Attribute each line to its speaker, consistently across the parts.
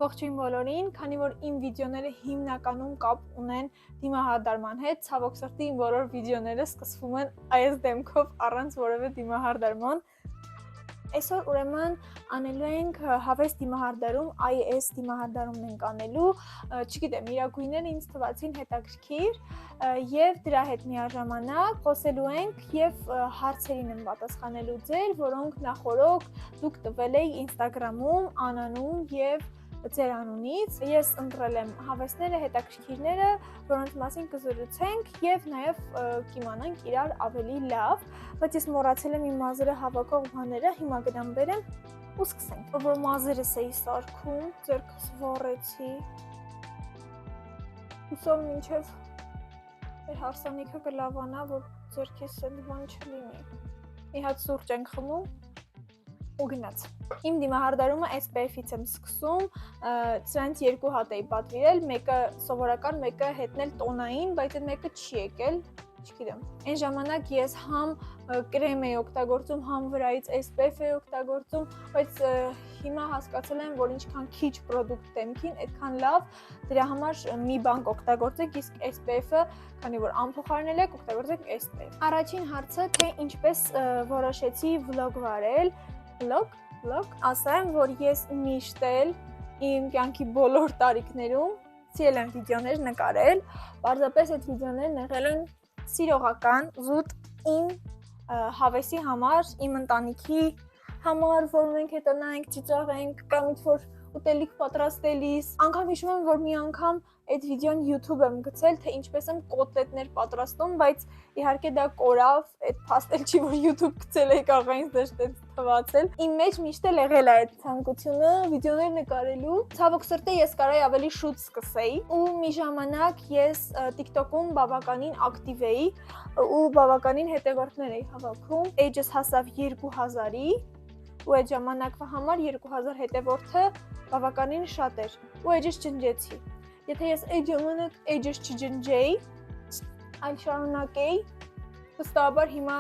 Speaker 1: Ողջույն բոլորին, քանի որ իմ վիդեոները հիմնականում կապ ունեն դիմահարդարման հետ, ցավոք սրտի իմ բոլոր վիդեոները սկսվում են այս դեմքով առանց որևէ դիմահարդարման։ Այսօր ուրեմն անելու ենք հավես դիմահարդարում, IS դիմահարդարումն ենք անելու, չգիտեմ, իրագույնները ինձ թվացին հետաքրքիր եւ դրա հետ միաժամանակ խոսելու ենք եւ հարցերին եմ պատասխանելու ձեր, որոնք նախորոք դուք տվել եք Instagram-ում, անանուն եւ ձեր անունից։ Ես ընտրել եմ հավեսները, հետաքրքիրները, որոնց մասին կզրուցենք եւ նաեւ կիմանանք իրար ավելի լավ, բայց ես մոռացել եմ իմ մազերը հավաքող բաները, հիմա գնամ բերեմ ու սկսենք։ Որ մազերս էի սարքում, ձեռքս վառեցի։ Հուսով մինչեւ մեր հարսանիքը կլավանա, որ ձեռքիս այդ բան չլինի։ Մի հատ սուրճ ենք խմում ու գնաց։ Իմ դիմահարդարումը SPF-ից եմ սկսում, սրանց երկու հատ էի պատվիրել, մեկը սովորական, մեկը հետնել տոնային, բայց այդ մեկը չի եկել, չգիտեմ։ Այն ժամանակ ես համ կրեմ էի օգտագործում, համ վրայից SPF էի օգտագործում, բայց հիմա հասկացել եմ, որ ինչքան քիչ պրոդուկտ դեմքին, այդքան լավ, դրա համար մի բան կօգտագործեք, իսկ SPF-ը, քանի որ անփոխարինել եք, օգտագործեք SPF։ Առաջին հարցը, թե ինչպես որոշեցի վլոգ վարել, ասեմ, որ ես միշտ էլ իմ կյանքի բոլոր տարիքներում սիրել եմ վիդեոներ նկարել, պարզապես այդ վիդեոներն եղել են սիրողական, զուտ իմ հավեսի համար, իմ ընտանիքի համար, որ մենք հետանանք, ծիծաղենք, կամ ինչ-որ ուտելիք պատրաստելիս։ Անգամ հիշում եմ, որ մի անգամ այդ վիդեոն YouTube եմ գցել, թե ինչպես եմ կոտլետներ պատրաստում, բայց իհարկե դա կորավ, այդ փաստել չի, որ YouTube գցել էի, կարող է ինձ դժտեց թվացել։ Իմ մեջ միշտ էլ եղել է այդ ցանկությունը վիդեոներ նկարելու։ Ցավոք սրտի ես կարայի ավելի շուտ սկսեի, ու մի ժամանակ ես TikTok-ում բավականին ակտիվ էի ու բավականին հետևորդներ էի հավաքում։ Age-ս հասավ 2000-ի, ու այդ ժամանակվա համար 2000 հետևորդը բավականին շատ էր, ու age-ս ջնջեցի։ Եթե ես այդ ժամանակ age-ս չջնջեի, այլ շարունակեի, վստահաբար հիմա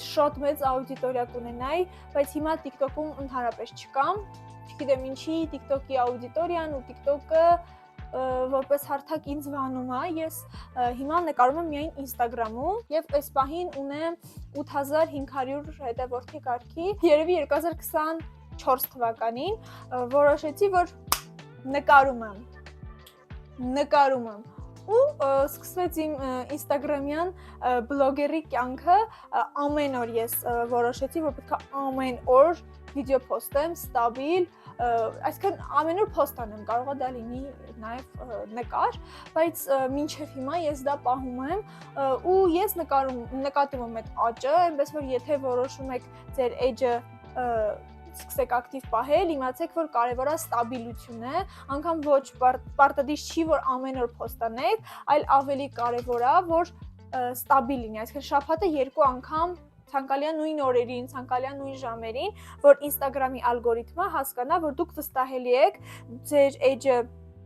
Speaker 1: շատ մեծ աուդիտորիա կունենայի, բայց հիմա TikTok-ում ընդհանրապես չկամ, չգիտեմ ինչի, TikTok-ի աուդիտորիան ու TikTok-ը որպես հարթակ ինձ վանում է, ես հիմա նկարում եմ միայն Instagram-ում եւ այս պահին ունեմ 8500 հետևորդի կարգի։ Երևի 2024 թվականին որոշեցի, որ նկարում եմ ու սկսվեց իմ Instagram-յան բլոգերի կյանքը։ Ամեն օր ես որոշեցի, որ պետք է ամեն օր վիդեո փոստեմ, ստաբիլ, այսինքն ամեն օր փոստ անեմ, կարող է դա լինի նաև նկար, բայց մինչև հիմա ես դա պահում եմ ու ես նկատում եմ այդ աճը, այնպես որ եթե որոշում եք ձեր age-ը սկսեք ակտիվ պահել, իմացեք, որ կարևոր է ստաբիլությունը, անգամ ոչ պարտադիր չի, որ ամեն օր փոստ անեք, այլ ավելի կարևոր է, որ ստաբիլ լինի, այսինքն շաբաթը 2 անգամ ցանկալի է նույն օրերին, ցանկալի է նույն ժամերին, որ Instagram-ի ալգորիթմը հասկանա, որ դուք վստահելի եք, ձեր age-ը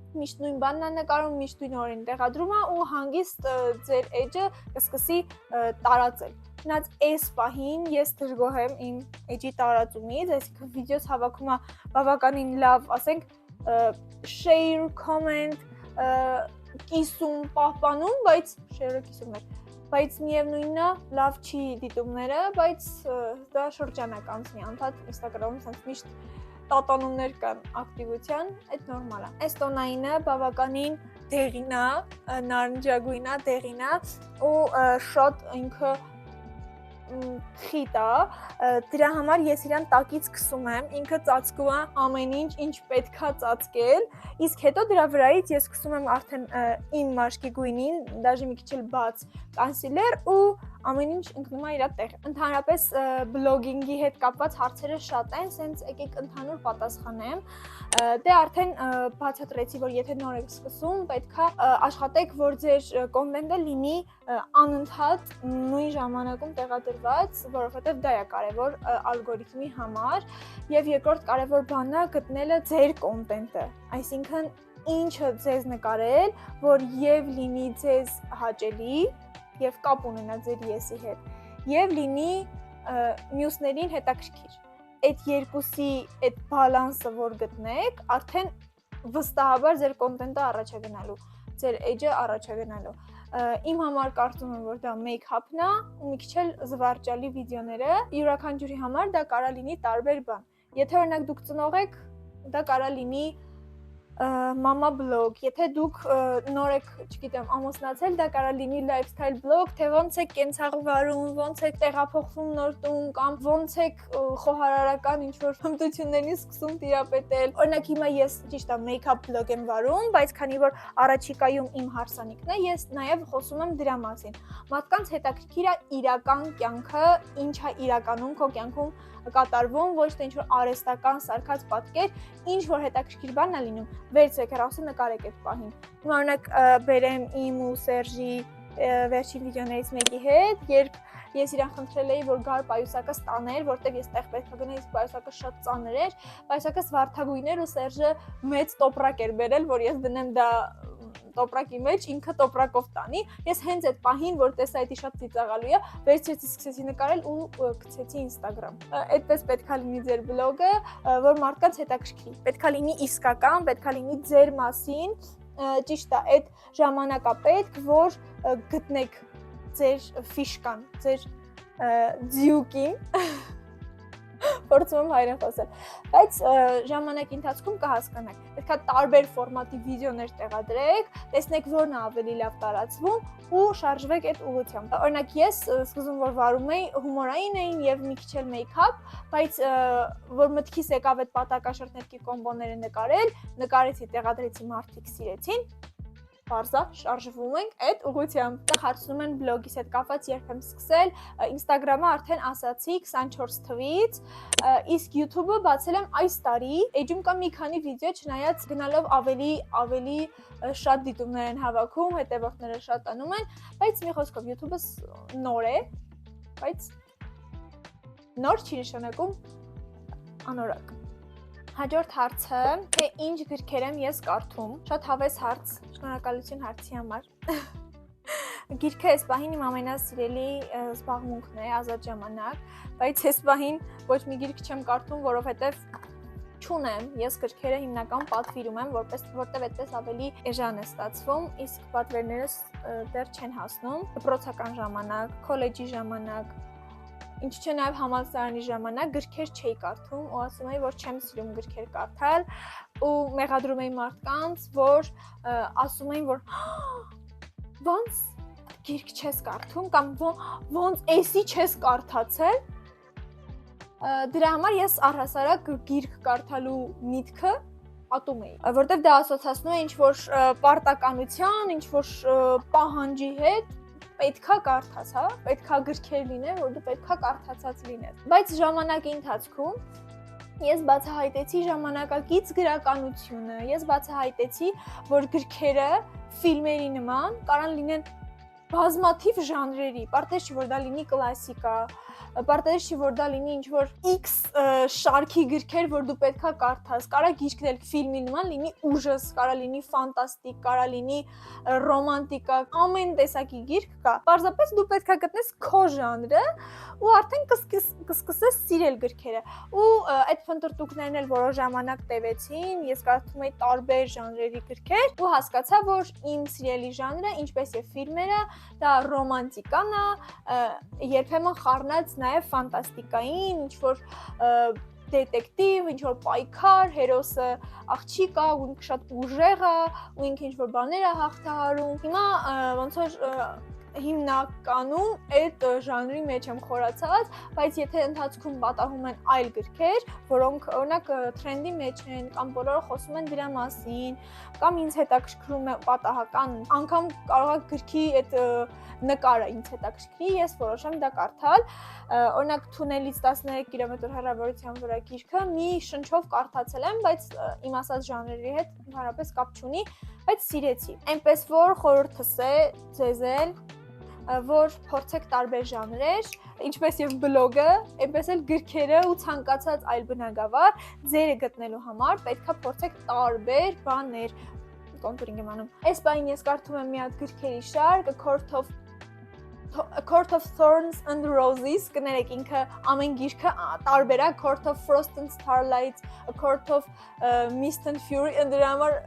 Speaker 1: միշտ նույն բանն է նկարում, միշտ նույն օրին տեղադրում է ու հանգիստ ձեր age-ը կսկսի տարածել։ Մնաց այս պահին ես դժգոհ եմ իմ age-ի տարածումից, այսինքն վիդեոս հավաքում է բավականին լավ, ասենք share, comment, կիսում, պահպանում, բայց share-ը կիսում էր, բայց միևնույնն է, լավ չի դիտումները, բայց դա շրջանակ անցնի, անդադ Instagram-ում սենց միշտ տատանումներ կան ակտիվության, այդ նորմալ է։ Այս տոնայինը բավականին դեղին է, նարնջագույն է, դեղին է ու շատ ինքը խիտ է, դրա համար ես իրան տակից քսում եմ, ինքը ծածկում է ամեն ինչ պետք է ծածկել, իսկ հետո դրա վրայից ես քսում եմ արդեն իմ մաշկի գույնին, դաժե մի քիչ էլ բաց կոնսիլեր ու ամեն ինչ ընկնում է իր տեղ։ Ընդհանրապես բլոգինգի հետ կապված հարցերը շատ են, սենց եկեք ընդհանուր պատասխանեմ։ Դե արդեն բացատրեցի, որ եթե նոր եք սկսում, պետք է աշխատեք, որ ձեր կոնտենտը լինի անընդհատ նույն ժամանակում տեղադրված, որովհետև դա է կարևոր ալգորիթմի համար, եւ երկրորդ կարևոր բանը գտնելը ձեր կոնտենտը, այսինքն ինչը ձեզ նկարել, որ եւ լինի ձեզ հաճելի եւ կապ ունենա ձեր եսի հետ, եւ լինի մյուսներին հետաքրքիր։ այդ երկուսի այդ բալանսը որ գտնեք, արդեն վստահաբար ձեր կոնտենտը առաջ է գնալու, ձեր edge-ը առաջ է գնալու։ Իմ համար կարծում եմ, որ դա make-up-ն է ու մի քիչ էլ զվարճալի վիդեոները, յուրաքանչյուրի համար դա կարա լինի տարբեր բան։ Եթե օրինակ դուք ծնող եք, դա կարա լինի մամա բլոգ, եթե դուք նոր եք, չգիտեմ, ամուսնացել, դա կարա լինի lifestyle blog, թե ոնց եք կենցաղ վարում, ոնց եք տեղափոխվում նոր տուն կամ ոնց եք խոհարարական ինչ-որ հմտություններից սկսում տիրապետել։ Օրինակ հիմա ես ճիշտ է make-up blog եմ վարում, բայց քանի որ առաջիկայում իմ հարսանիքն է, ես նաև խոսում եմ դրա մասին։ Մարդկանց հետաքրքիր է իրական կյանքը, ինչ է իրականում քո կյանքում կատարվում, ոչ թե ինչ-որ արհեստական սարքած պատկեր, ինչ որ հետաքրքիր բան է լինում, վերցրեք հեռախոսը նկարեք այդ պահին։ Հիմա օրինակ բերեմ իմ ու Սերժի վերջին վիդեոներից մեկի հետ, երբ ես իրան խնդրել էի, որ գար պայուսակը ստաներ, որտեղ ես տեղ պետք է գնայի, պայուսակը շատ ծանր էր, պայուսակը վարդագույն էր ու Սերժը մեծ տոպրակ էր բերել, որ ես դնեմ դա տոպրակի մեջ, ինքը տոպրակով տանի։ Ես հենց այդ պահին, որ տեսա դա շատ ծիծաղալու է, վերցրեցի, սկսեցի նկարել ու գցեցի Instagram։ Այդպես պետք է լինի ձեր բլոգը, որ մարդկանց հետաքրքրի։ Պետք է լինի իսկական, պետք է լինի ձեր մասին, ճիշտ է, այդ ժամանակա պետք, որ գտնեք ձեր ֆիշկան, ձեր ձյուկին, փորձում եմ հայերեն խոսել, բայց ժամանակի ընթացքում կհասկանաք։ Պետք է տարբեր ֆորմատի վիդեոներ տեղադրեք, տեսնեք որն է ավելի լավ տարածվում ու շարժվեք այդ ուղղությամբ։ Օրինակ ես սկզբում որ վարում էի, հումորային էին եւ մի քիչ էլ make-up, բայց որ մտքիս եկավ այդ պատակաշերտների կոմբոները նկարեցի, տեղադրեցի, մարդիկ սիրեցին։ Բարձա շարժվում ենք այդ ուղղությամբ։ Դա հարցնում են բլոգից հետ կապված երբ եմ սկսել, Instagram-ը արդեն ասացի 24 թվից, իսկ YouTube-ը բացել եմ այս տարի, edge-ում կա մի քանի վիդեո, չնայած գնալով ավելի շատ դիտումներ են հավաքում, հետևորդները շատանում են, բայց մի խոսքով YouTube-ը նոր է, բայց նոր չի նշանակում անորակ։ Հաջորդ հարցը, թե ինչ գրքեր եմ ես կարդում, շատ հավես հարց, շնորհակալություն հարցի համար։ Գիրքը այս պահին իմ ամենասիրելի զբաղմունքն է, ազատ ժամանակ, բայց այս պահին ոչ մի գիրք չեմ կարդում, որովհետև չունեմ, ես գրքերը հիմնական պատվիրում եմ, որտեղ այդպես ավելի էժան է ստացվում, իսկ պատվերներս դեռ չեն հասնում, դպրոցական ժամանակ, քոլեջի ժամանակ, ինչ չէ նաև համալսարանի ժամանակ գրքեր չէի կարդում ու ասում էի, որ չեմ սիրում գրքեր կարդալ ու մեղադրում էի մարդկանց, որ ասում էին, որ ոնց գիրք չես կարդում կամ ոնց էսի չես կարդացել։ Դրա համար ես առհասարակ գիրք կարդալու միտքը ատում էի, որտեղ դա ասոցացնում է ինչ-որ պարտականության, ինչ-որ պահանջի հետ պետքա կարդաս, հա, պետքա գրքեր լինեն, որ դու պետքա կարդացած լինես։ Բայց ժամանակի ընթացքում ես բացահայտեցի ժամանակակից գրականությունը, ես բացահայտեցի, որ գրքերը ֆիլմերի նման կարան լինեն բազմաթիվ ժանրերի, պարտադիր չի որ դա լինի կլասիկա, պարտադիր չի որ դա լինի ինչ-որ X շարքի գրքեր, որ դու պետքա կարդաս, կարա գիրքն էլ ֆիլմի նման լինի ուժս, կարա լինի ֆանտաստիկ, կարա լինի ռոմանտիկա, ամեն տեսակի գիրք կա։ Պարզապես դու պետքա գտնես քո ժանրը ու արդեն կսկսես սիրել գրքերը։ Ու այդ փնտրտուքներն էլ որոշ ժամանակ տևեցին, ես կարդում էի տարբեր ժանրերի գրքեր ու հասկացա, որ իմ սիրելի ժանրը, ինչպես եւ ֆիլմերը, դա ռոմանտիկան է, երբեմն խառնած նաև ֆանտաստիկային, ինչ-որ դետեկտիվ, ինչ-որ պայքար, հերոսը աղջիկ է, ու ինքը շատ ուժեղ է, ու ինքը ինչ-որ բաներ է հաղթահարում։ Հիմա ոնց որ հիմնականում այդ ժանրի մեջ եմ խորացած, բայց եթե ընթացքում պատահում են այլ գրքեր, որոնք օրինակ թրենդի մեջ են կամ բոլորը խոսում են դրա մասին, կամ ինձ հետաքրքրում է պատահական, անգամ կարող է գրքի այդ նկարը ինձ հետաքրքրի, ես որոշեմ դա կարդալ։ Օրինակ թունելից 13 կիլոմետր հեռավորության վրա գիրքը մի շնչով կարդացել եմ, բայց իմ ասած ժանրերի հետ ընդհանրապես կապ չունի, բայց սիրեցի։ Այնպես որ խորհուրդս է ձեզ էլ որ փորձեք տարբեր ժանրեր, ինչպես եւ բլոգը, այնպես էլ գրքերը ու ցանկացած այլ բնագավառ ձերը գտնելու համար պետքա փորձեք տարբեր բաներ կոնտուրինգ եմ անում։ Այս բանին ես կարդում եմ մի հատ գրքերի շարք, A Court of A Court of Thorns and Roses կներեք ինքը ամեն գիրքը տարբեր է Court of Frost and Starlight, A Court of Mist and Fury, դրա համար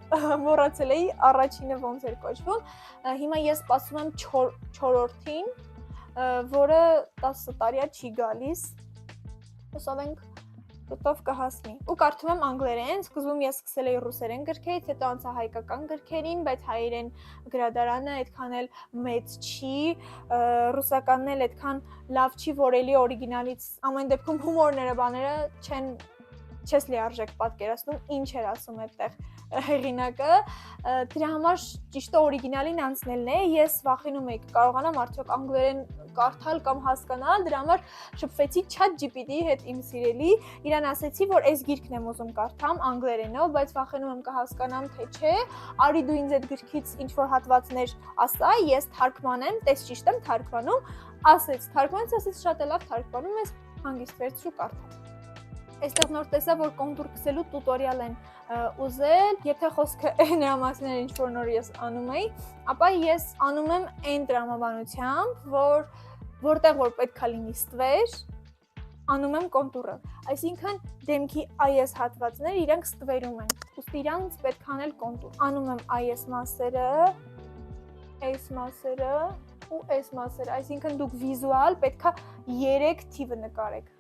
Speaker 1: մոռացել էի առաջինը ոնց էր կոչվում։ Հիմա ես սպասում եմ 4-րդին, որը 10 տարի է չի գալիս։ Հուսով ենք շուտով կհասնի։ Ու կարդում եմ անգլերեն, սկզբում ես սկսել էի ռուսերեն գրքերից, հետո անցա հայկական գրքերին, բայց հայերեն գրադարանը այդքան էլ մեծ չի, ռուսականն էլ այդքան լավ չի, որ էլի օրիգինալից ամեն դեպքում հումորները բաները չես լիարժեք պատկերացնում ինչ էր ասում այդտեղ հեղինակը, դրա համար ճիշտը օրիգինալին անցնելն է, ես վախենում եի կարողանամ արդյոք անգլերեն կարդալ կամ հասկանալ, դրա համար շփվեցի ChatGPT-ի հետ իմ սիրելի, իրան ասեցի, որ այս գիրքն եմ ուզում կարդամ անգլերենով, բայց վախենում եմ կհասկանամ թե չէ, արի դու ինձ այդ գրքից ինչ-որ հատվածներ ասա, ես թարգմանեմ, տես ճիշտ եմ թարգմանում, ասեց, շատ լավ թարգմանում ես, հանգիստ վերցրու կարդա։ Այստեղ նոր տեսա, որ կոնտուր քսելու տուտորիալ են ուզել, եթե խոսքը նրա մասին էր ինչ-որ նոր ես անում էի, ապա ես անում եմ այն տրամաբանությամբ, որտեղ որ պետք է լինի ստվեր, անում եմ կոնտուրը, այսինքն դեմքի այս հատվածները իրանք ստվերում են, ուստի իրանք պետք է անել կոնտուր, անում եմ այս մասերը ու այս մասերը, այսինքն դուք վիզուալ պետք է 3 թիվը նկարեք։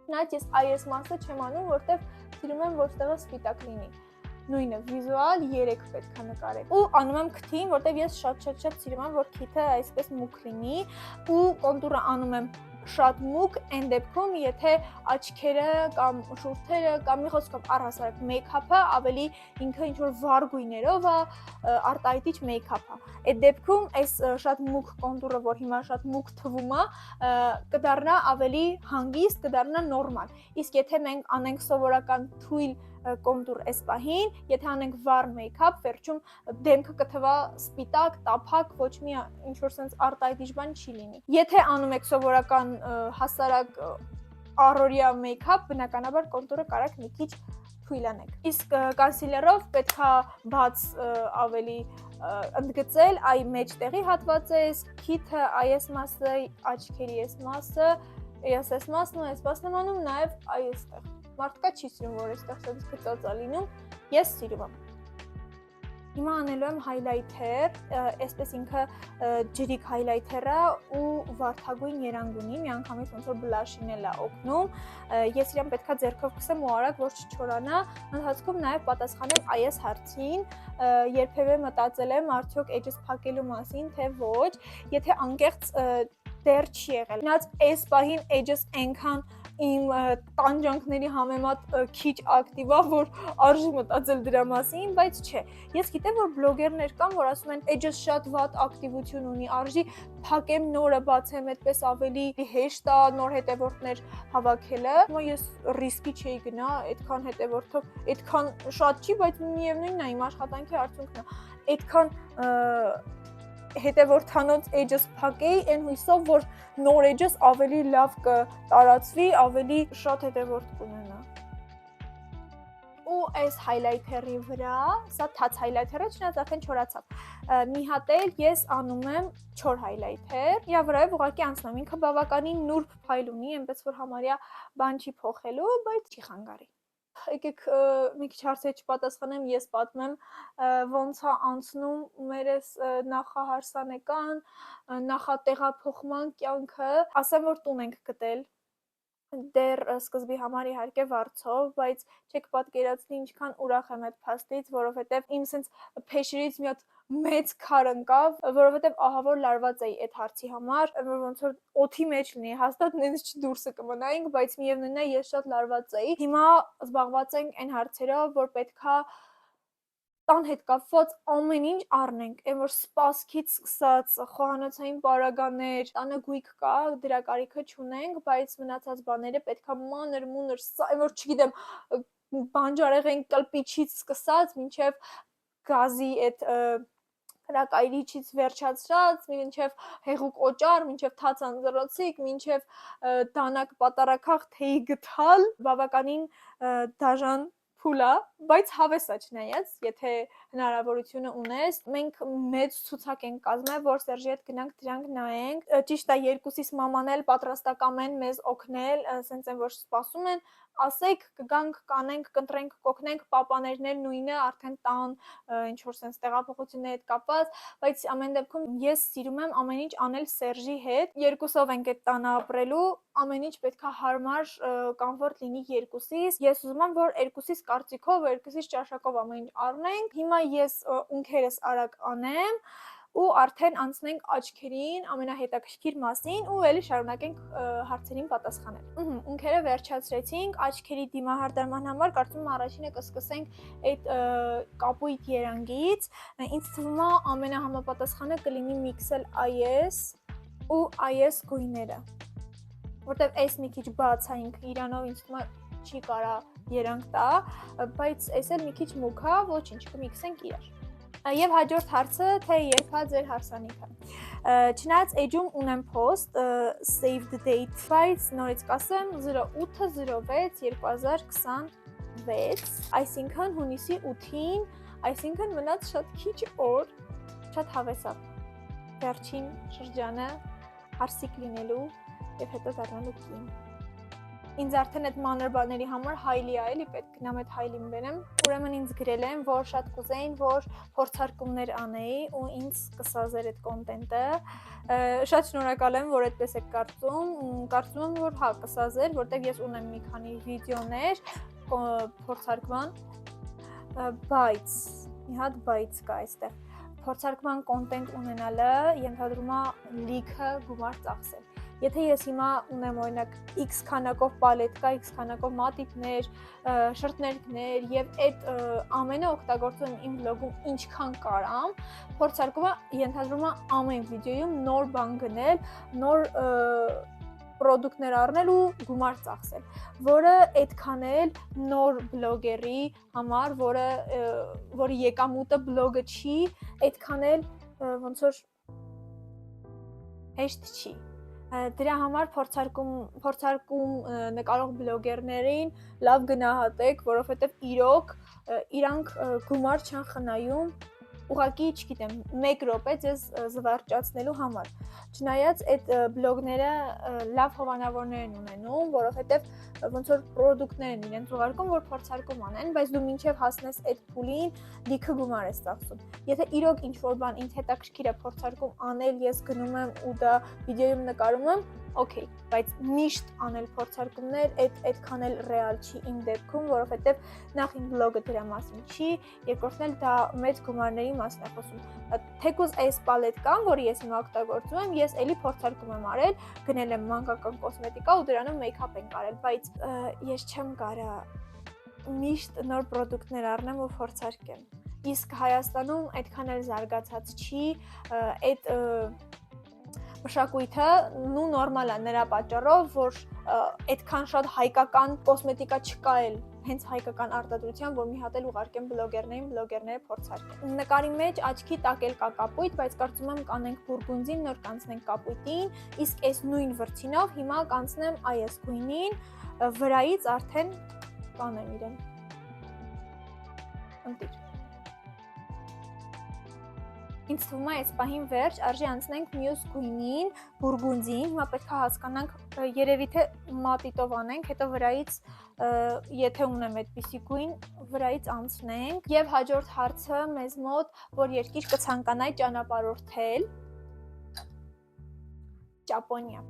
Speaker 1: Նայած ես այս մասը չեմ անում, որտեղ սիրում եմ, որ ստեղը սպիտակ լինի։ Նույնը վիզուալ 3 պետք է նկարեք։ Ու անում եմ քթին, որտեղ ես շատ սիրում եմ, որ քիթը այսպես մուգ լինի, ու կոնտուրը անում եմ շատ մուգ, այն դեպքում, եթե աչքերը կամ շուրթերը կամ մի խոսքով առհասարակ մեյքափը ավելի ինքը ինչ-որ վառ գույներով է, արտահայտիչ մեյքափ է։ Այդ դեպքում այս շատ մուգ կոնտուրը, որ հիմա շատ մուգ թվում է, կդառնա ավելի հանգիստ, կդառնա նորմալ։ Իսկ եթե մենք անենք սովորական թույլ կոնտուր այս պահին, եթե անենք վառ մեյքափ, վերջում դեմքը կթվա սպիտակ, տափակ, ոչ մի ինչ-որ sense արտահայտիչ բան չի լինի։ Եթե անում եք սովորական հասարակ առօրյա մեյքափ, բնականաբար կոնտուրը կարաք մի քիչ թույլ անեք։ Իսկ կոնսիլերով պետքա բաց ավելի ընդգծել այ մեջտեղի հատվածը, քիթը, այս մասը, աչքերի այս մասը, այս մասն ու այս մասն եմ անում, նաև այստեղ։ Մարդկա չի սիրում, որ այստեղ սենց գծած է լինում, ես սիրում եմ։ Հիմա անելու եմ հայլայթեր, այսպես ինքը ջրիկ հայլայթեր է ու վարդագույն երանգ ունի, միանգամից ոնց որ բլաշին էլ է օգնում, ես իրան պետքա ձեռքով քսեմ ու արագ, որ չչորանա, ընթացքում նաև պատասխանեմ այս հարցին, երբևէ մտածել եմ արդյոք էջս փակելու մասին, թե ոչ, եթե անկեղծ դեռ չի եղել։ Նայած այս պահին էջս այնքան իմ տանջանքների համեմատ քիչ ակտիվ է, որ արժի մտածել դրա մասին, բայց չէ։ Ես գիտեմ, որ բլոգերներ կան, որ ասում են էջս շատ վատ ակտիվություն ունի, արժի փակեմ նորը բացեմ, այդպես ավելի հեշտ է նոր հետևորդներ հավաքելը։ Հիմա ես ռիսկի չէի գնա, այդքան հետևորդով, այդքան շատ չի, բայց միևնույնն է, իմ աշխատանքի արդյունքն է։ Այդքան հետևորդանոց էջս փակեի, այն հույսով, որ նոր էջս ավելի լավ կտարածվի, ավելի շատ հետևորդ կունենա։ Ու այս հայլայթերի վրա, սա թաց հայլայթերը, չնայած արդեն չորացավ, մի հատ էլ ես անում եմ չոր հայլայթեր, իրա վրայով ուղղակի անցնում, ինքը բավականին նուրբ փայլ ունի, այնպես որ համարյա բան չի փոխելու, բայց չի խանգարի։ Եկեք մի քիչ հարցեր չպատասխանեմ, ես պատմեմ ոնց է անցնում մեր այս նախահարսանեկան, նախատեղափոխման կյանքը, ասեմ, որ տուն ենք գտել, դեռ սկզբի համար իհարկե վարձով, բայց չեք պատկերացնի ինչքան ուրախ եմ այդ փաստից, որովհետև իմ սենց փեշերից մի հատ մեծ քար ընկավ, որովհետև ահա որ լարված էի այդ հարցի համար, որ ոնց որ օդի մեջ լինի, հաստատ նենց չդուրսը կմնայինք, բայց միևնույնն է ես շատ լարված էի։ Հիմա զբաղված ենք այն հարցերով, որ պետքա տան հետ կապված ամեն ինչ առնենք, այն որ սպասքից սկսած խոհանոցային պարագաներ, տանը գույք կա, դրա կարիքը չունենք, բայց մնացած բաները պետքա մանր մունր, այն որ չգիտեմ, բանջարեղեն կլպիչից սկսած մինչև գազի այդ հրակայրիչից վերջացրած, մինչև հեղուկ օճառ, մինչև թաց անձրոցիկ, մինչև դանակ պատարակախ թեյի գթալ, բավականին դաժան փուլ է, բայց հավես է չնայած, եթե հնարավորությունը ունես, մենք մեծ ցուցակ ենք կազմել, որ Սերժի հետ գնանք դրանք նայենք։ Ճիշտ է, երկուսիս մաման էլ պատրաստական են մեզ օգնել, ասենց են որ սպասում են, ասեք, կգանք, կանենք, կընտրենք, կօգնենք, պապաներն էլ նույնը, արդեն տան, ինչ որ sense տեղափոխությունների հետ կապված, բայց ամեն դեպքում ես սիրում եմ ամեն ինչ անել Սերժի հետ։ Երկուսով ենք այդ տանը ապրելու, ամեն ինչ պետքա հարմար, կոմֆորտ լինի երկուսիս։ Ես ուզում եմ, որ երկուսիս կարծիքով, երկուսիս ճաշակով ամեն ինչ առնենք։ Հիմա ես ունքերս արագ անեմ ու արդեն անցնենք աչքերին, ամենահետաքրքիր մասին ու էլի շարունակենք հարցերին պատասխանել։ Ունքերը վերջացրեցինք, աչքերի դիմահարդարման համար կարծում եմ առաջինը կսկսենք այդ կապույտ երանգից։ Ինձ թվում է ամենահամապատասխանը կլինի միքսել IS ու IS գույները, որտեվ այս մի քիչ բաց է ինքը իրանով ինձ թվում է չի կարա երանգ տա, բայց այս էլ մի քիչ մուգ է, ոչինչ, կմիքսենք իրար։ Եվ հաջորդ հարցը, թե երբ է ձեր հարսանիքը։ Չնայած էջում ունեմ post, saved date, բայց նորից կասեմ 08/06/2026, այսինքն հունիսի 8-ին, այսինքն մնաց շատ քիչ օր, շատ հավես է վերջին շրջանը հարսիկ լինելու եւ հետո դառնալու կին։ Ինձ արդեն այդ մանր բաների համար հայլի է, էլի պետք գնամ այդ հայլին բերեմ։ Ուրեմն ինձ գրել են, որ շատ կուզեին, որ փորձարկումներ անեի ու ինձ կսազեր այդ կոնտենտը։ Շատ շնորհակալ եմ, որ այդպես եք կարծում։ Կարծում եմ, որ հա կսազեր, որտեղ ես ունեմ մի քանի վիդեոներ փորձարկման, բայց մի հատ բայց կա այստեղ։ Փորձարկման կոնտենտ ունենալը ենթադրում է լիքը գումար ծախսել։ Եթե ես հիմա ունեմ օրինակ X քանակով պալետկա, X քանակով մատիտներ, շրթներքներ եւ այդ ամենը օգտագործում եմ իմ վլոգում ինչքան կարամ, փորձարկումը ենթադրում է ամեն վիդեոյում նոր բան գնել, նոր պրոդուկտներ առնել ու գումար ծախսել, որը այդքան էլ նոր բլոգերի համար, որի եկամուտը բլոգը չի, այդքան էլ ոնց որ հեշտ չի։ Դրա համար փորձարկում նկարող բլոգերներին լավ գնահատեք, որովհետև իրոք իրանք գումար չեն խնայում, ուղղակի, չգիտեմ, 1 րոպե ձեզ զվարճացնելու համար։ Չնայած այդ բլոգները լավ հովանավորներ են ունենում, որովհետև ոնց որ պրոդուկտներ են իրենց ուղարկում, որ փորձարկում անեն, բայց դու մինչև հասնես այդ փուլին լիքը գումար ես ծախսում։ Եթե իրոք ինչ-որ բան ինձ հետաքրքիր է փորձարկում անել, ես գնում եմ ու դա վիդեոյում նկարում եմ, օքեյ, բայց միշտ անել փորձարկումներ այդքան էլ ռեալ չի իմ դեպքում, որովհետև նախ իմ բլոգը դրա մասին չի, երկրորդն էլ դա մեծ գումարների մասին է խոսում։ Թեկուզ այս պալետկան, որը ես հիմա օգտագործում եմ, ես էլի փորձարկում եմ արել, գնել եմ մանկական կոսմետիկա ու դրանով մեյքափ եմ արել, բայց ես չեմ կարա միշտ նոր պրոդուկտներ առնեմ ու փորձարկեմ։ Իսկ Հայաստանում այդքան էլ զարգացած չի, այդ մշակույթը նորմալ է նրա պատճառով, որ այդքան շատ հայկական կոսմետիկա չկա էլ հենց հայկական արտադրության, որ մի հատ էլ ուղարկեն բլոգերները փորձարկեն։ Նկարի մեջ աչքի տակ էլ կա կապույտ, բայց կարծում եմ կանենք բուրգունդին, նոր կանցնենք կապույտին, իսկ այս նույն վրձինով հիմա կանցնեմ այս գույնին, վրայից արդեն կանեմ իրեն։ Ընտիր։ Ինձ թվում է այս պահին վերջ, արժի անցնենք մյուս գույնին, բուրգունդին, հիմա պետք է հասկանանք երևի թե մատիտով անենք, հետո վրայից, եթե ունեմ այդպիսի գույն, վրայից անցնենք, և հաջորդ հարցը մեզ մոտ, որ երկիր կցանկանայի ճանապարհորդել, Ճապոնիա։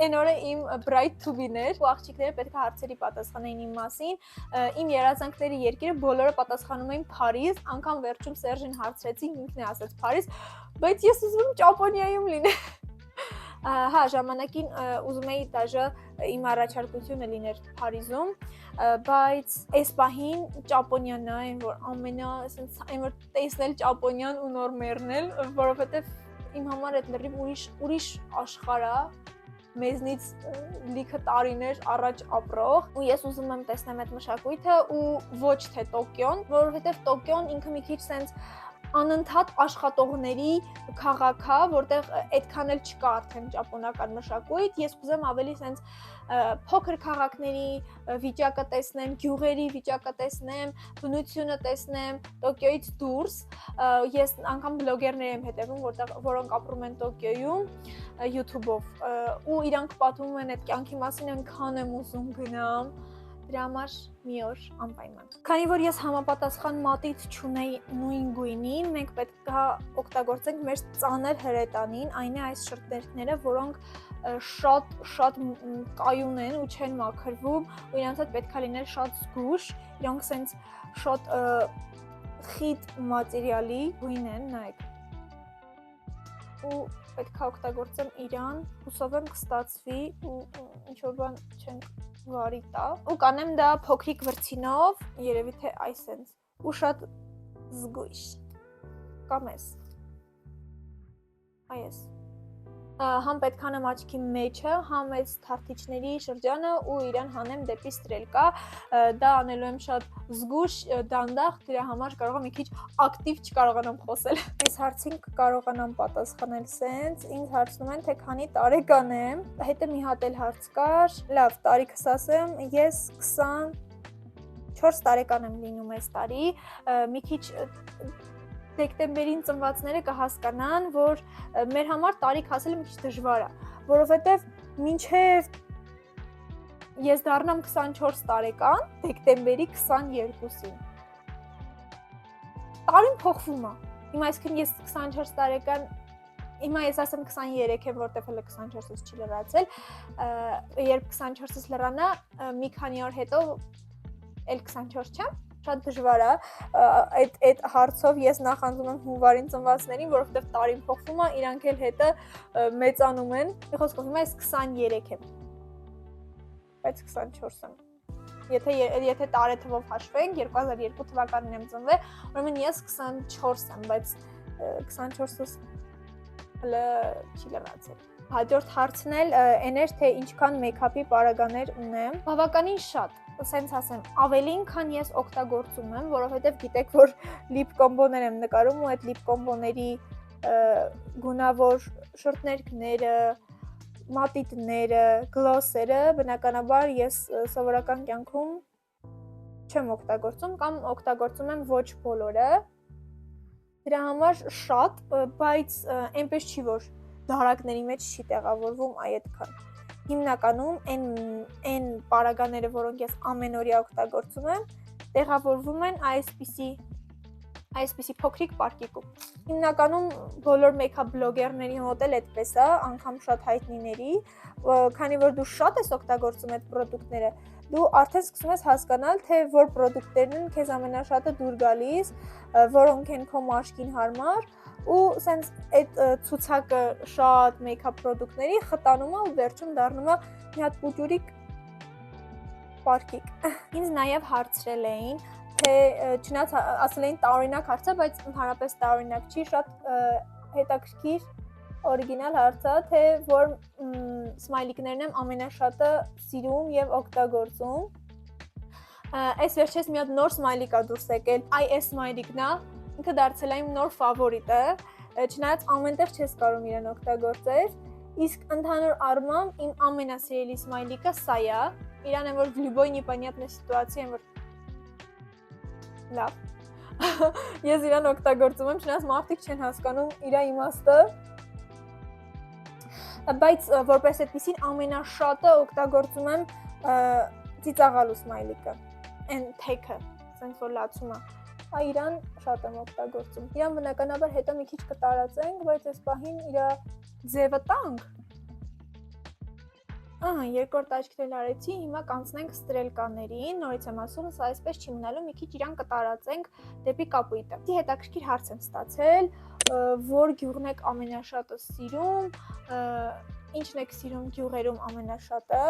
Speaker 1: Այն օրը իմ bright to-բին էր, ու աղջիկները պետք է հարցերի պատասխանեին իմ մասին, իմ երազանքների երկիրը բոլորը պատասխանում էին Փարիզ, անգամ վերջում Սերժին հարցրեցին, ինքն է ասաց Փարիզ, բայց ես ուզում եմ Ճապոնիայում լինել։ Հա, ժամանակին ուզում էի դաժե իմ առաջարկությունը լիներ Փարիզում, բայց այս պահին Ճապոնիան է այն, որ ամենա, այն որ տեսնել Ճապոնիան ու նոր մեռնել, որովհետև իմ համար այդ լրիվ ուրիշ աշխարհ է, մեզնից լիքը տարիներ առաջ ապրող, ու ես ուզում եմ տեսնեմ այդ մշակույթը ու ոչ թե Տոկիոն, որովհետև Տոկիոն ինքը մի քիչ սենց անընդհատ աշխատողների քաղաք է, որտեղ այդքան էլ չկա արդեն ճապոնական մշակույթ։ Ես կուզեմ ավելի sense փոքր քաղաքների վիճակը տեսնեմ, գյուղերի վիճակը տեսնեմ, բնությունը տեսնեմ Տոկիոյից դուրս։ Ես անգամ բլոգերներ եմ հետևում, որոնք ապրում են Տոկիոյում YouTube-ով, ու իրանք պատմում են այդ կյանքի մասին, այնքան եմ ուզում գնամ։ Դրա համար մի օր անպայման։ Քանի որ ես համապատասխան մատիտ չունեի նույն գույնին, մենք պետք է օգտագործենք մեր ծանր հրետանին, այն է այս շրթերքները, որոնք շատ կայուն են ու չեն մաքրվում, ու իրանց հետ պետք է լինել շատ զգուշ, իրանք սենց շատ խիտ մատերիալի գույն են, նայեք։ Ու պետք է օգտագործեմ իրան, հուսով եմ կստացվի ու ինչ-որ բան չենք վարի տա, ու կանեմ դա փոքրիկ վրձինով, երևի թե այսենց, ու շատ զգույշ, կամ ես, այս, համ պետք անեմ աչքի մեջը, համ այս թարթիչների շրջանը ու իրան հանեմ դեպի ստրելկա, դա անելու եմ շատ զգուշ, դանդաղ, դրա համար կարող եմ մի քիչ ակտիվ չկարողանամ խոսել։ Այս հարցին կկարողանամ պատասխանել սենց, ինձ հարցնում են, թե քանի տարեկան եմ, հետը մի հատ էլ հարց կար, լավ, տարիքս ասեմ, ես 24 տարեկան եմ լինում այս տարի, մի քիչ դեկտեմբերին ծնվածները կհասկանան, որ մեր համար տարիք ասելը մի քիչ դժվար է, որովհետև մինչև ես դառնամ 24 տարեկան, դեկտեմբերի 22-ին։ Տարին փոխվում է։ Հիմա այսքան ես 24 տարեկան, հիմա ես ասեմ 23 եմ, որտեղ հələ 24-ից չի լրացել, երբ 24-ից լրանա, մի քանի օր հետո էլ 24 չեմ, շատ դժվար է, այդ հարցով ես նախանձում եմ հունվարին ծնվածներին, որովհետև տարին փոխվում է, իրանք էլ հետը մեծանում են, մի խոսքով հիմա ես 23 եմ, բայց 24 եմ, եթե տարեթվով հաշվենք, 2002 թվականին եմ ծնվել, ուրեմն ես 24 եմ, բայց 24-ս հələ չի լրացել։ Հաջորդ հարցն էլ այն էր, թե ինչքան մեյքափի պարագաներ ունեմ, բավականին շատ, սենց ասեմ, ավելին, քան ես օգտագործում եմ, որովհետև գիտեք, որ լիպ կոմբոներ եմ նկարում ու այդ լիպ կոմբոների գունավոր շրթներքները, մատիտները, գլոսերը, բնականաբար ես սովորական կյանքում չեմ օգտագործում կամ օգտագործում եմ ոչ բոլորը, դրա համար շատ, բայց այնպես չի, որ դարակների մեջ չի տեղավորվում այդքան։ Հիմնականում այն պարագաները, որոնք ես ամենօրյա օգտագործում եմ, տեղավորվում են այսպիսի փոքրիկ պարկիկում։ Հիմնականում բոլոր մեյքափ բլոգերների մոտ էլ այդպես է, անգամ շատ հայտնիների, քանի որ դու շատ ես օգտագործում այդ պրոդուկտները, դու արդեն սկսում ես հասկանալ, թե որ պրոդուկտերն են քեզ ամենաշատը դուր գալիս, որոնք են քո մաշկին հարմար, ու սենց այդ ցուցակը շատ մեյքափ պրոդուկտների խտանում է ու վերջում դառնում է մի հատ պուճուրիկ պարկիկ։ Ինձ նաև հարցրել էին, թե չնայած ասել էին տարօրինակ հարց է, բայց ընդհանրապես տարօրինակ չի, շատ հետաքրքիր օրիգինալ հարց է, թե որ սմայլիկներն եմ ամենաշատը սիրում եւ օգտագործում։ Այս վերջերս մի հատ նոր սմայլիկ է դուրս եկել, այս սմայլիկն է, ինքը դարձել է իմ նոր ֆավորիտը, չնայած ամենտեղ չես կարող իրեն օգտագործել, իսկ ընդհանուր առմամբ իմ ամենասիրելի սմայլիկը սա է, իրան եմ, որ в любой непонятной ситуации եմ, որ լավ, ես իրան օգտագործում եմ, չնայած մարդիկ չեն հասկանում իրա իմաստը, բայց որպես այդպիսին ամենաշատը օգտագործում եմ ծիծաղալու սմայլիկը, այն թեքը, սենց որ լացում է, իրան շատ եմ օգտագործում, իրան բնականաբար հետո մի քիչ կտարածենք, բայց այս պահին իրա ձևը տանք, երկրորդ աչքն արեցի, հիմա կանցնենք ստրելկաներին, նորից եմ ասում, սա այսպես չի մնալու, մի քիչ իրան կտարածենք դեպի կապույտը։ Դի հետաքրքիր հարց եմ ստացել, որ գյուղն եք ամենաշատը սիրում, ինչն եք սիրում գյուղերում ամենաշատը,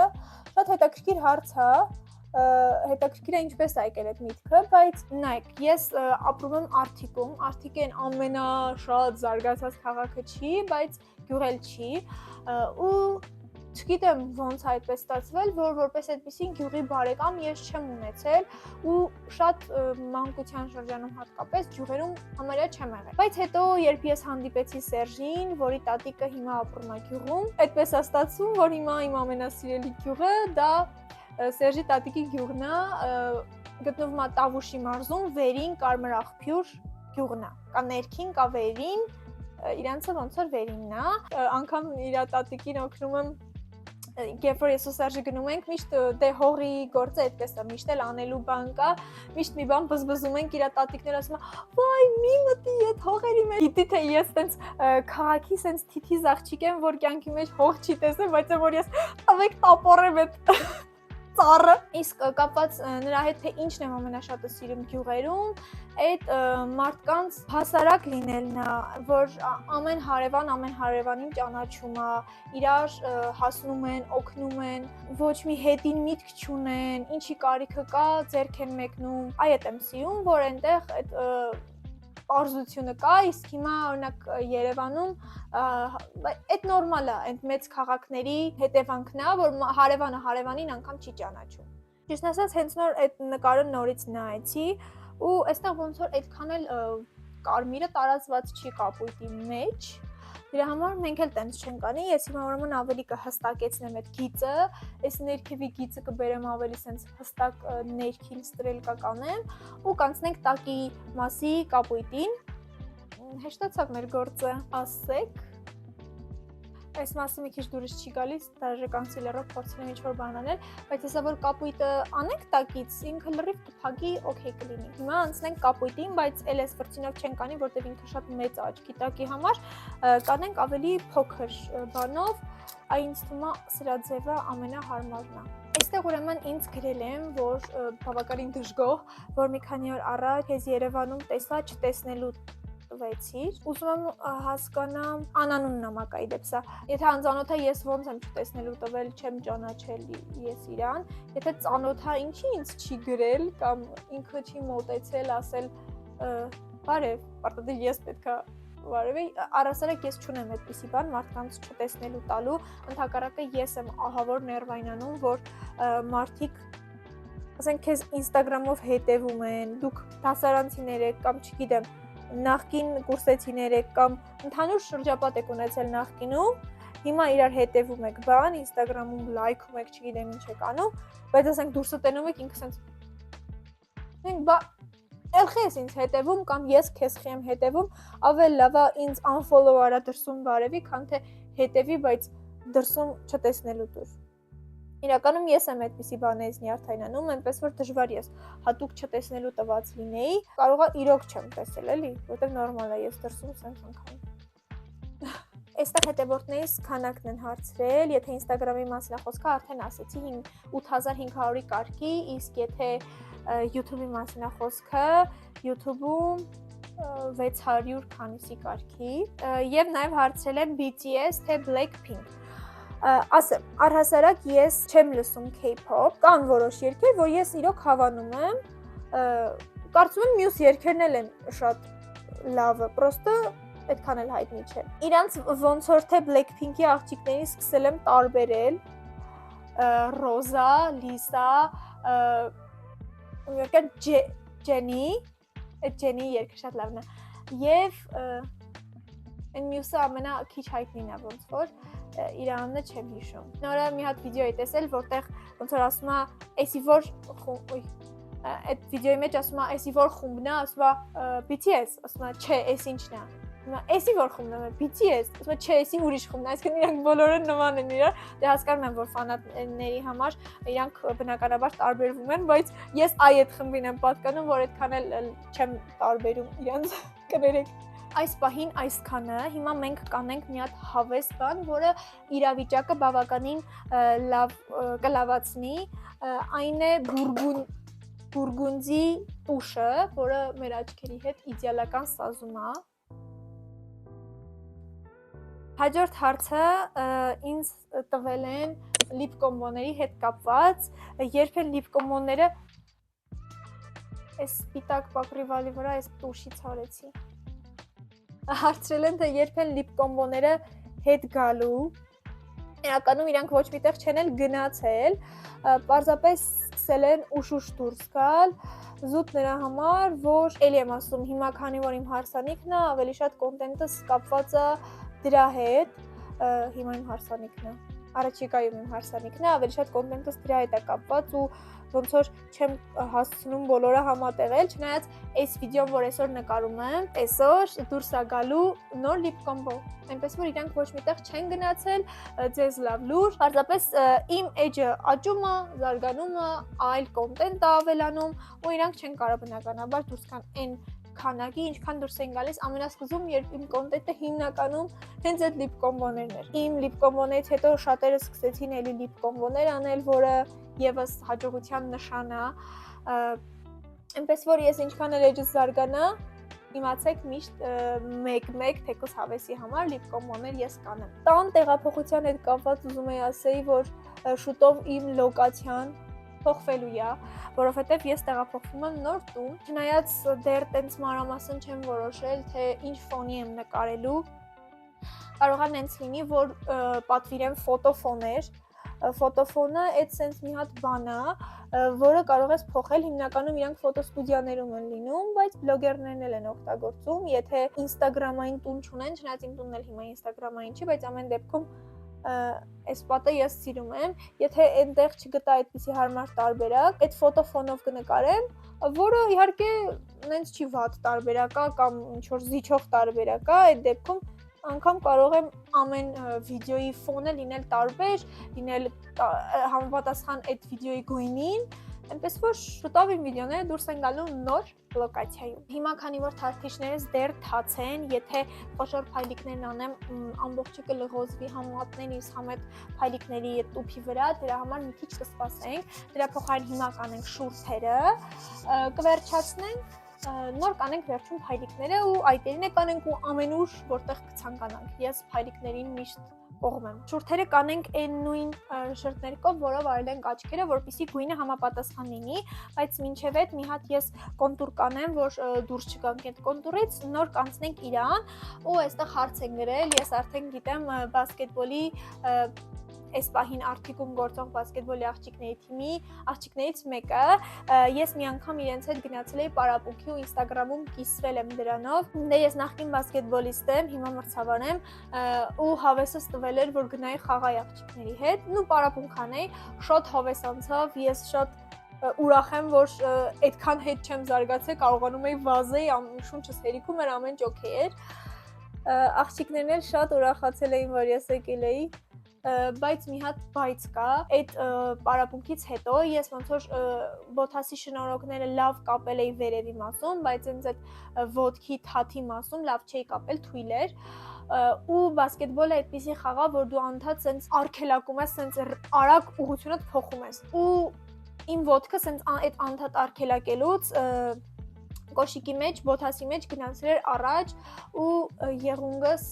Speaker 1: շատ հետաքրքիր հարց է, հետաքրքիր է ինչպես է եկել այդ միտքը, բայց նայեք, ես ապրում եմ Արթիկում, Արթիկեն ամենաշատ զարգացած քաղաքը չի, բայց գյուղ էլ չի, ու չգիտեմ ոնց այդպես ստացվել, որ որպես այդպեսին գյուղի բարեկամ ես չեմ ունեցել ու շատ մանկության շրջանում հատկապես գյուղերում համարյա չեմ եղել։ Բայց հետո երբ ես հանդիպեցի Սերժին, որի տատիկը հիմա ապրում է գյուղում, այդպես է ստացվում, որ հիմա իմ ամենասիրելի գյուղը դա Սերժի տատիկի գյուղն է, գտնվում է Տավուշի մարզում, վերին Կարմիր աղբյուր գյուղն է։ Կա ներքին, կա վերին, իրանցը ոնց որ վերինն է, անգամ իր տատիկին օգնում եմ, երբ որ ես ու Սերժը գնում ենք, միշտ դե հողի գործը այդպես է, միշտ էլ անելու բան կա, միշտ մի բան բզբզում ենք, իր տատիկները ասում են, «Վայ, մի մտի այդ հողերի մեջ»։ Գիտի թե ես տենց քաղաքի սենց թիթիզ աղջիկ եմ, որ կյանքի մեջ հող չի տեսել, բայց որ ես տվեք տապորեմ այդ ծառը։ Իսկ կապված նրա հետ թե ինչն եմ ամենաշատը սիրում գյուղերում, այդ մարդկանց հասարակ լինելն է, որ ամեն հարևանին ճանաչում է, իրար հասնում են, օգնում են, ոչ մի հետին միտք չունեն, ինչի կարիքը կա, ձեռք են մեկնում։ Այդ եմ սիրում, որ այնտեղ այդ պարզությունը կա, իսկ հիմա օրինակ Երևանում այդ նորմալ է, այդ մեծ քաղաքների հետևանքն է, որ հարևանը հարևանին անգամ չի ճանաչում։ Ճիշտ ասած, հենց նոր այդ նկարը նորից նայեցի ու այստեղ ոնց որ այդքան էլ կարմիրը տարածված չի կապույտի մեջ։ Դրա համար մենք էլ տենց չենք անի, ես հիմա ուրեմն ավելի կհստակեցնեմ այդ գիծը, այս ներքևի գիծը կբերեմ ավելի սենց հստակ ներքին ստրելկա կանեմ ու կանցնենք տակի մասի կապույտին։ Հեշտացավ մեր գործը, ասեք։ Այս մասը մի քիչ դուրս չի գալիս, դաժե կանսիլերով փորձել եմ ինչ-որ բան անել, բայց հեսա որ կապույտը անենք տակից, ինքը լրիվ կփակի, օքեյ կլինի։ Հիմա անցնենք կապույտին, բայց էլ էս վրձինով չենք անի, որտեղ ինքը շատ մեծ է աչքի տակի համար, կանենք ավելի փոքր բանով, այ ինձ թվում է սրա ձևը ամենահարմարն է։ Այստեղ ուրեմն ինձ գրել եմ, որ բավականին դժգոհ, որ մի քանի օր առաջ քեզ Երևանում տեսա չտեսնելու տվեցիր, ուզում եմ հասկանամ անանուն նամակայի դեպսա, եթե անծանոթ է ես ոնց եմ չտեսնելու տվել, չեմ ճանաչել ես իրան, եթե ծանոթ է ինչի ինձ չի գրել կամ ինքը չի մոտեցել, ասել բարև, պարտադիր ես պետքա բարևի, առասարակ ես չունեմ այդպիսի բան մարդկանց չտեսնելու տալու, ընդհակառակը ես եմ ահավոր ներվայնանում, որ մարդիկ ասենք քեզ Instagram-ով հետևում են, դուք դասարանցիներ եք կամ չգիտեմ նախկին կուրսեցիներ եք կամ ընդհանուր շրջապատ եք ունեցել նախկինում, հիմա իրար հետևում եք բան, Instagram-ում լայքում եք, չգիտեմ ինչ եք անում, բայց ասենք դուրսը տենում եք ինքը սենց մենք բա ելխի ես ինձ հետևում կամ ես քեզ խի եմ հետևում, ավել լավ է ինձ unfollow արա դրսում բարևի, քան թե հետևի, բայց դրսում չտեսնելու դուր։ Իրականում ես եմ այդպիսի բաներից նյարդայնանում, այնպես որ դժվար ես հատուկ չտեսնելու տված լինեի, կարող է իրոք չեմ տեսել, էլի, որտեղ նորմալ է ես դրսում սենց անգամ։ Այստեղ հետևորդներից քանակն են հարցրել, եթե Instagram-ի մասն է խոսքը, արդեն ասեցի 8500-ի կարգի, իսկ եթե YouTube-ի մասն է խոսքը, YouTube-ում 600 քանիսի կարգի, եւ նաեւ հարցրել են BTS թե Blackpink։ Ասեմ, առհասարակ ես չեմ լսում K-pop, կան որոշ երգեր, որ ես իրոք հավանում եմ, կարծում եմ մյուս երգերն էլ են շատ լավը, պրոստը այդքան էլ հայտնի չէ։ Իրանց ոնց որ թե Blackpink-ի աղջիկներից սկսել եմ տարբերել, Rosa, Lisa, Jenny, այդ Jenny երգը շատ լավն է, եւ այն մյուսը ամենա քիչ հայտնին է ոնց որ իր անունը չեմ հիշում։ Նորը մի հատ վիդեո էի տեսել, որտեղ ոնց որ ասում է, էսի որ այդ վիդեոյի մեջ ասում է, էսի որ խումբն է, ասում է BTS, ասում է, չէ, էս ինչն է։ Էսի որ խումբն է, BTS, ասում է, չէ, էսի ուրիշ խումբն է, այսինքն իրանք բոլորը նման են իրար։ Դե հասկանում եմ, որ ֆանատների համար իրանք բնականաբար տարբերվում են, բայց ես այդ խմբին եմ պատկանում, որ այդքան էլ չեմ տարբերում իրանց, կներեք։ Այս պահին այսքանը, հիմա մենք կանենք մի հատ հավես բան, որը իրավիճակը բավականին լավ կլավացնի, այն է բուրգունդի տուշը, որը մեր աչքերի հետ իդեալական սազում է։ Հաջորդ հարցը ինձ տվել են լիպ կոմբոների հետ կապված, երբ են լիպ կոմբոները այս սպիտակ պակրիվալի վրա այս տուշից հարեցի։ Հարցրել են, թե երբ են լիպ կոմբոները հետ գալու, իրականում իրանք ոչ միտեղ չեն էլ գնացել, պարզապես սկսել են ուշ դուրս գալ, զուտ նրա համար, որ էլի եմ ասում, հիմա քանի որ իմ հարսանիքն է, ավելի շատ կոնտենտս կապված է դրա հետ, հիմա իմ հարսանիքն է, առաջիկայում իմ հարսանիքն է, ավելի շատ կոնտենտս դրա հետ է կապված ու ոնց որ չեմ հասցնում բոլորը համատեղել, չնայած այս վիդեոն, որ այսօր նկարում եմ, այսօր դուրս է գալու նոր լիպ կոմբո, այնպես որ իրանք ոչ միտեղ չեն գնացել, ձեզ լավ լուր, պարզապես իմ էջը աճում է, զարգանում է, այլ կոնտենտ է ավելանում ու իրանք չեն կարող բնականաբար դուրս գան այն քանակի, ինչքան դուրս են գալիս ամենասկզբում, երբ իմ կոնտենտը հիմնականում հենց այդ լիպ կոմբոներն էր։ Իմ լիպ կոմբոներից հետո շատերը սկսեցին էլի լիպ կոմբոներ անել, որը եւս հաջողության նշան է։ Այնպես որ ես ինչքան էլ էջս զարգանա, իմացեք միշտ 1-1 թեկուս հավեսի համար լիպ կոմբոներ ես կանեմ։ Տան տեղափոխության հետ կապված ուզում եի ասեի, որ շուտով իմ լոկացիան փոխվելու է, որովհետև ես տեղափոխվում եմ նոր տուն, չնայած դեռ տենց մանրամասն չեմ որոշել, թե ինչ ֆոնի եմ նկարելու, կարող է նենց լինի, որ պատվիրեմ ֆոտոֆոներ, ֆոտոֆոնը այդ սենց մի հատ բան է, որը կարող ես փոխել, հիմնականում իրանք ֆոտոստուդիաներում են լինում, բայց բլոգերներն էլ են օգտագործում, եթե ինստագրամային տուն չունեն, չնայած իմ տունն էլ հիմա ինստագրամային չի, բայց ամեն դեպքում այս պատը ես սիրում եմ, եթե այնտեղ չգտա այդպիսի հարմար տարբերակ, այդ ֆոտոֆոնով կնկարեմ, որը իհարկե նենց չի վատ տարբերակ է կամ ինչ-որ զիջող տարբերակ է, այդ դեպքում անգամ կարող եմ ամեն վիդեոյի ֆոնը լինել տարբեր, լինել համապատասխան այդ վիդեոյի գույնին, այնպես որ շուտով իմ վիդեոները դուրս են գալու նոր լոկացիայում։ Հիմա քանի որ թաթիչներս դեռ թաց են, եթե խոշոր փայլիկներն անեմ, ամբողջը կլղոզվի համատներն իս համետ փայլիկների այդ տուփի վրա, դրա համար մի քիչ կսպասենք, դրա փոխարեն հիմա կանենք շուրթերը, կվերջացնենք, նոր կանենք վերջում փայլիկները ու այտերին է կանենք ու ամենուր որտեղ կցանկանանք։ Ես փայլիկներին միշտ կողմ եմ։ Շուրթերը կանենք այն նույն շրթներկով, որով արել ենք աչքերը, որպեսզի գույնը համապատասխան լինի, բայց մինչև այդ մի հատ ես կոնտուր կանեմ, որ դուրս չգանք այդ կոնտուրից, նոր կանցնենք իրան ու այստեղ հարց են գրել, ես արդեն գիտեմ բասկետբոլի այս պահին արդիկում գործող բասկետբոլի աղջիկների թիմի աղջիկներից մեկը, ես մի անգամ իրենց հետ գնացել էի պարապմունքի ու ինստագրամում կիսվել եմ դրանով, դե ես նախկին բասկետբոլիստ եմ, հիմա մրցավար եմ ու հավեսս տվել էր, որ գնայի խաղայի աղջիկների հետ, ու պարապմունք անեի, շատ հավես անցավ, ես շատ ուրախ եմ, որ այդքան հետ չեմ զարգացել, կարողանում էի վազեի, շունչս հերիքում էր, ամեն օքեյ էր, աղջիկներն էլ շատ ուրախացել էին, որ ես եկել էի, բայց մի հատ բայց կա, այդ պարապմունքից հետո ես ոնց որ բոթասի շնորոքները լավ կապել էի վերևի մասում, բայց հենց այդ ոտքի թաթի մասում լավ չէի կապել, թույլ էր, ու բասկետբոլը այդպիսի խաղ է, որ դու անդադ սենց արգելակում ես, սենց արագ ուղղությունդ փոխում ես, ու իմ ոտքը սենց այդ անդադ արգելակելուց կոշիկի մեջ, բոթասի մեջ գնացել էր առաջ ու եղունգս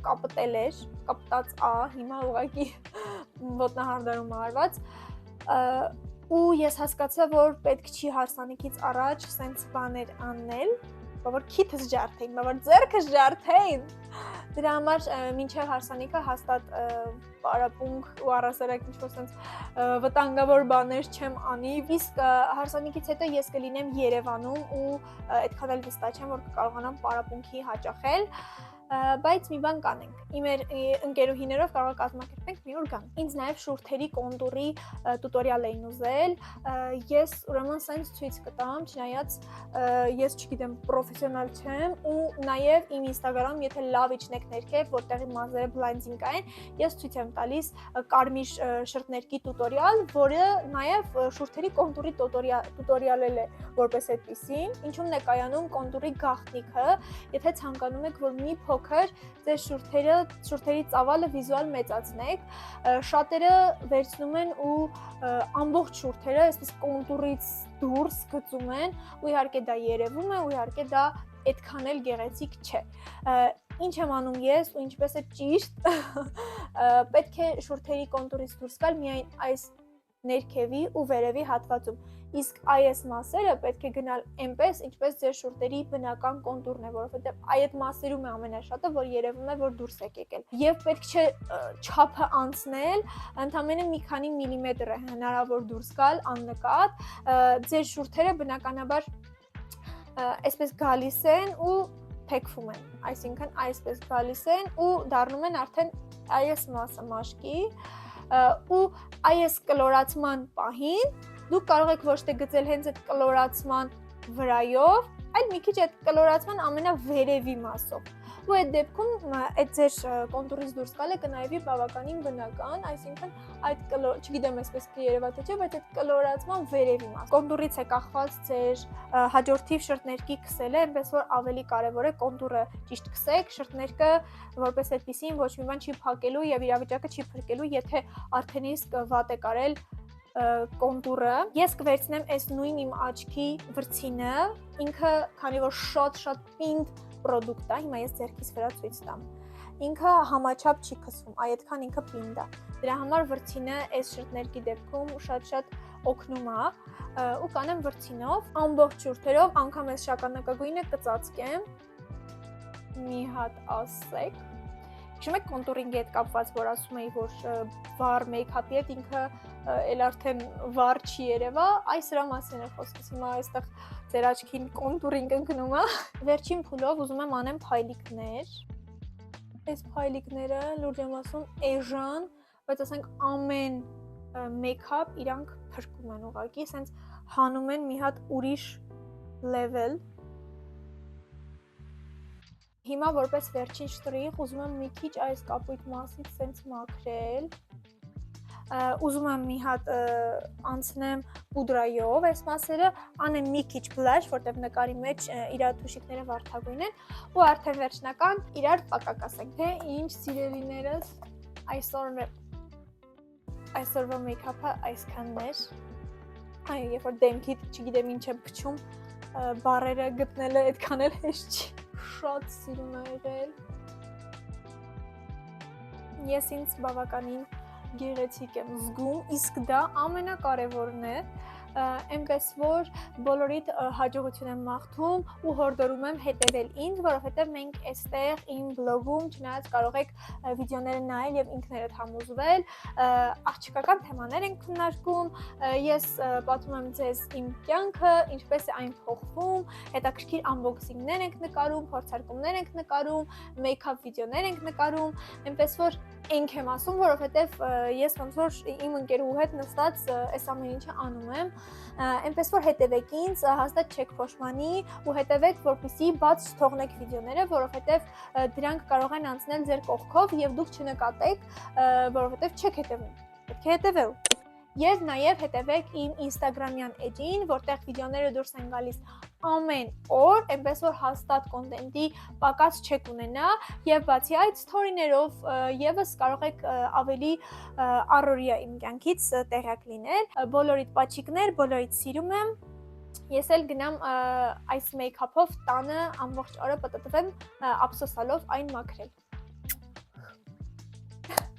Speaker 1: կապտել էր, կապտած հիմա ուղղակի ոտնահարդարում արված ու ես հասկացա, որ պետք չի հարսանիքից առաջ սենց բաներ անել, որ քիթս ջարդեին, որ ձեռքս ջարդեին, դրա համար մինչև հարսանիքը հաստատ պարապմունք ու առասարակ ինչ-որ սենց վտանգավոր բաներ չեմ անի, իսկ հարսանիքից հետո ես կլինեմ Երևանում ու այդքան էլ վստահ չեմ, որ կկարողանամ պարապմունքի հաճախել, բայց մի բան կանենք, իմ ընկերուհիներով կարող կազմակերպենք մի օր գանք։ Ինձ նաև շուրթերի կոնտուրի տուտորիալ էին ուզել, ես ուրեմն սենց ցույց կտամ, չնայած ես չգիտեմ, պրոֆեսիոնալ չեմ ու նաև իմ ինստագրամ, եթե լավ իջնեք ներքև, որտեղի մազերը բլայնդինգ են, ես ցույց եմ տալիս կարմիր շրթներկի տուտորիալ, որը նաև շուրթերի կոնտուրի տուտորիալել է որպես այդպիսին, ինչում ներկայանում կոնտուրի գաղտնիքը, եթե ցանկանում եք, որ մի փոքր ձեր շուրթերի ծավալը վիզուալ մեծացնեք, շատերը վերցնում են ու ամբողջ շուրթերը այսպես կոնտուրից դուրս գծում են ու իհարկե դա երևում է ու իհարկե դա այդքան էլ գեղեցիկ չէ։ Ինչ եմ անում ես ու ինչպես է ճիշտ, պետք է շուրթերի կոնտուրից դուրս գալ միայն այս ներքևի ու վերևի հատվածում։ Իսկ այս մասերը պետք է գնալ այնպես, ինչպես ձեր շուրթերի բնական կոնտուրն է, որովհետև այդ մասերում է ամենաշատը, որ երևում է, որ դուրս եք եկել։ Եվ պետք չէ չափը անցնել, ընդամենը մի քանի միլիմետր է հնարավոր դուրս գալ աննկատ։ Ձեր շուրթերը բնականաբար այսպես գալիս են ու փեքվում են, այսինքն այսպես գալիս են ու դառնում են արդեն այս մասը մաշկի ու այս կլորացման պահին դուք կարող եք ոչ թե գծել հենց այդ կլորացման վրայով, այլ մի քիչ այդ կլորացման ամենավերևի մասով։ Ու այդ դեպքում այդ ձեր կոնտուրից դուրս գալը կնայվի բավականին բնական, այսինքն այդ չգիտեմ այսպես կերևա թե չէ, բայց այդ կլորացման վերևի մաս։ Կոնտուրից է կախված ձեր հաջորդիվ շրթներքի քսելը, այնպես որ ավելի կարևոր է կոնտուրը ճիշտ քսեք, շրթներքը որպես այդպեսին ոչ մի բան չի փակելու եւ իրավիճակը չի փրկելու, եթե արդեն իսկ վատ եք արել կոնտուրը։ Ես կվերցնեմ այս նույն իմ աչքի վրձինը, ինքը քանի որ շատ պինդ պրոդուկտ է, հիմա ես ձեռքիս վրա ցույց տամ։ Ինքը համաչափ չի քսվում, այդքան ինքը պինդ է։ Դրա համար վրձինը այս շրթներքի դեպքում շատ օգնում է ու կանեմ վրձինով ամբողջ շուրթերով, անգամ այս շագանակագույնը կծածկեմ։ Մի հատ ասեք։ Հիշում եք կոնտուրինգի հետ կապված, որ ասում էի, որ վառ մեյքափի հետ ինքը էլ արդեն վառ չի երևա, այս սրա մասին է խոսքս, հիմա այստեղ ձեր աչքին կոնտուրինգ ընկնում է։ Վերջին փուլով ուզում եմ անեմ փայլիկներ։ Այս փայլիկները լուրջ եմ ասում էժան, բայց ասենք ամեն մեյքափ իրանք փրկում են ուղղակի, սենց հանում են մի հատ ուրիշ level։ Հիմա որպես վերջին շտրիխ ուզում եմ մի քիչ այս կապույտ մասից սենց մաքրել։ Ուզում եմ մի հատ անցնեմ պուդրայով այս մասերը, անեմ մի քիչ բլաշ, որտեղ նկարի մեջ իր թուշիկները վարդագույն են ու արդեն վերջնական իրար պակակասենք, թե ինչ սիրելիներս այսօրվա մեյքափը այսքանն էր։ Այո, երբ որ դեմքիդ չգիտեմ ինչ եմ փչում, բառերը գտնելը այդքան էլ հեշտ չի։ Շատ սիրում է եղել։ Ես ինձ բավականին գեղեցիկ եմ զգում, իսկ դա ամենակարևորն է, այնպես որ բոլորիդ հաջողություն եմ մաղթում ու հորդորում եմ հետևել ինձ, որովհետև մենք այստեղ իմ բլոգում չնայած կարող եք վիդեոները նայել եւ ինքներդ համոզվել, աղջիկական թեմաներ ենք քննարկում, ես պատմում եմ ձեզ իմ կյանքը, ինչպես է այն փոխվում, հետաքրքիր անբոքսինգներ ենք նկարում, փորձարկումներ ենք նկարում, մեյքափ վիդեոներ ենք նկարում, այնպես որ ենք եմ ասում, որովհետև ես ոնց որ իմ ընկերուհու հետ նստած այս ամեն ինչը անում եմ, այնպես որ հետևեք ինձ, հաստատ չեք փոշմանի ու հետևեք, որպեսզի բաց չթողնեք վիդեոները, որովհետև դրանք կարող են անցնել ձեր կողքով եւ դուք չնկատեք, որովհետև չեք հետևում։ Պետք է հետևել։ Եվ նաև հետևեք իմ ինստագրամյան էջին, որտեղ վիդեոները դուրս են գալիս ամեն օր, այնպես որ հաստատ կոնտենտի պակաս չեք ունենա եւ բացի այդ սթորիներով եւս կարող եք ավելի առօրյա իմ կյանքից տեղյակ լինել։ Բոլորիդ պաչիկներ, բոլորիդ սիրում եմ։ Ես էլ գնամ այս մեյքափով տանը ամբողջ օրը պտտվեմ ափսոսալով այն մաքրել։